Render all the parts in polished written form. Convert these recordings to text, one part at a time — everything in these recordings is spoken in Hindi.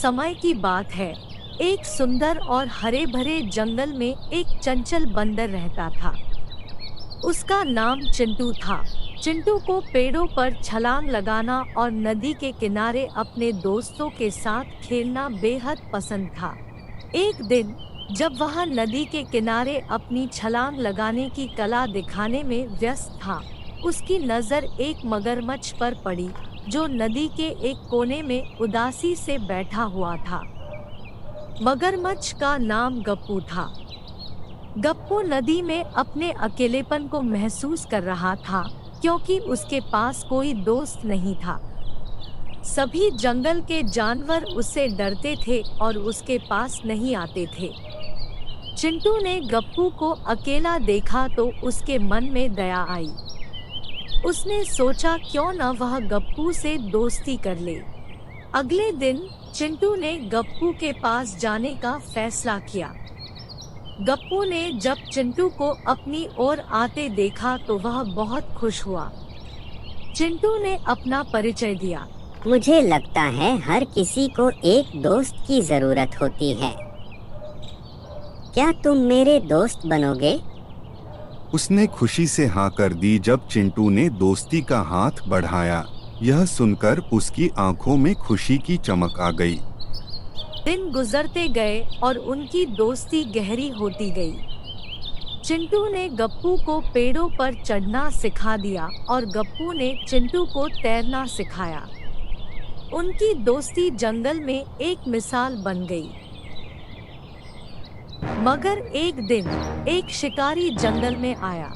समय की बात है। एक सुंदर और हरे भरे जंगल में एक चंचल बंदर रहता था। उसका नाम चिंटू था। चिंटू को पेड़ों पर छलांग लगाना और नदी के किनारे अपने दोस्तों के साथ खेलना बेहद पसंद था। एक दिन जब वह नदी के किनारे अपनी छलांग लगाने की कला दिखाने में व्यस्त था, उसकी नज़र एक मगरमच्छ पर पड़ी जो नदी के एक कोने में उदासी से बैठा हुआ था। मगरमच्छ का नाम गप्पू था। गप्पू नदी में अपने अकेलेपन को महसूस कर रहा था क्योंकि उसके पास कोई दोस्त नहीं था। सभी जंगल के जानवर उससे डरते थे और उसके पास नहीं आते थे। चिंटू ने गप्पू को अकेला देखा तो उसके मन में दया आई। उसने सोचा क्यों न वह गप्पू से दोस्ती कर ले। अगले दिन चिंटू ने गप्पू के पास जाने का फैसला किया। गप्पू ने जब चिंटू को अपनी ओर आते देखा तो वह बहुत खुश हुआ। चिंटू ने अपना परिचय दिया। मुझे लगता है हर किसी को एक दोस्त की जरूरत होती है। क्या तुम मेरे दोस्त बनोगे? उसने खुशी से हाँ कर दी जब चिंटू ने दोस्ती का हाथ बढ़ाया। यह सुनकर उसकी आंखों में खुशी की चमक आ गई। दिन गुजरते गए और उनकी दोस्ती गहरी होती गई। चिंटू ने गप्पू को पेड़ों पर चढ़ना सिखा दिया और गप्पू ने चिंटू को तैरना सिखाया। उनकी दोस्ती जंगल में एक मिसाल बन गई। मगर एक दिन एक शिकारी जंगल में आया।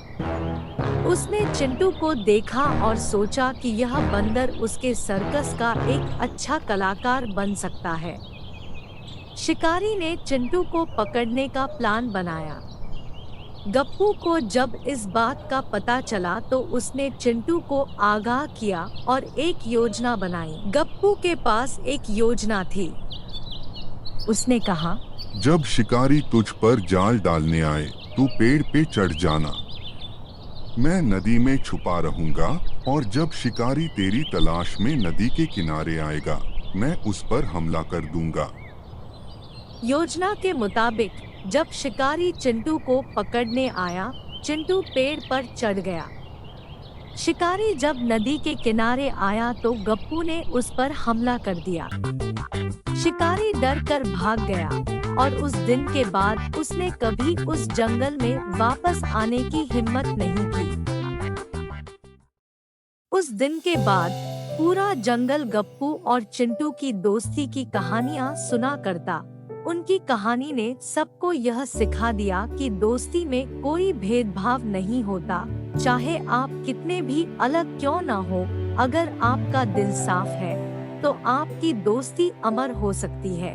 उसने चिंटू को देखा और सोचा कि यह बंदर उसके सर्कस का एक अच्छा कलाकार बन सकता है। शिकारी ने चिंटू को पकड़ने का प्लान बनाया। गप्पू को जब इस बात का पता चला तो उसने चिंटू को आगाह किया और एक योजना बनाई। गप्पू के पास एक योजना थी। उसने कहा, जब शिकारी तुझ पर जाल डालने आए तू पेड़ पे चढ़ जाना। मैं नदी में छुपा रहूंगा और जब शिकारी तेरी तलाश में नदी के किनारे आएगा मैं उस पर हमला कर दूंगा। योजना के मुताबिक जब शिकारी चिंटू को पकड़ने आया, चिंटू पेड़ पर चढ़ गया। शिकारी जब नदी के किनारे आया तो गप्पू ने उस पर हमला कर दिया। शिकारी डर कर भाग गया और उस दिन के बाद उसने कभी उस जंगल में वापस आने की हिम्मत नहीं की। उस दिन के बाद पूरा जंगल गप्पू और चिंटू की दोस्ती की कहानियां सुना करता। उनकी कहानी ने सबको यह सिखा दिया कि दोस्ती में कोई भेदभाव नहीं होता। चाहे आप कितने भी अलग क्यों ना हो, अगर आपका दिल साफ है तो आपकी दोस्ती अमर हो सकती है।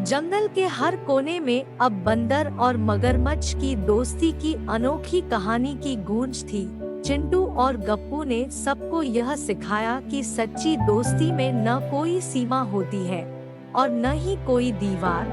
जंगल के हर कोने में अब बंदर और मगरमच्छ की दोस्ती की अनोखी कहानी की गूंज थी। चिंटू और गप्पू ने सबको यह सिखाया कि सच्ची दोस्ती में न कोई सीमा होती है और न ही कोई दीवार।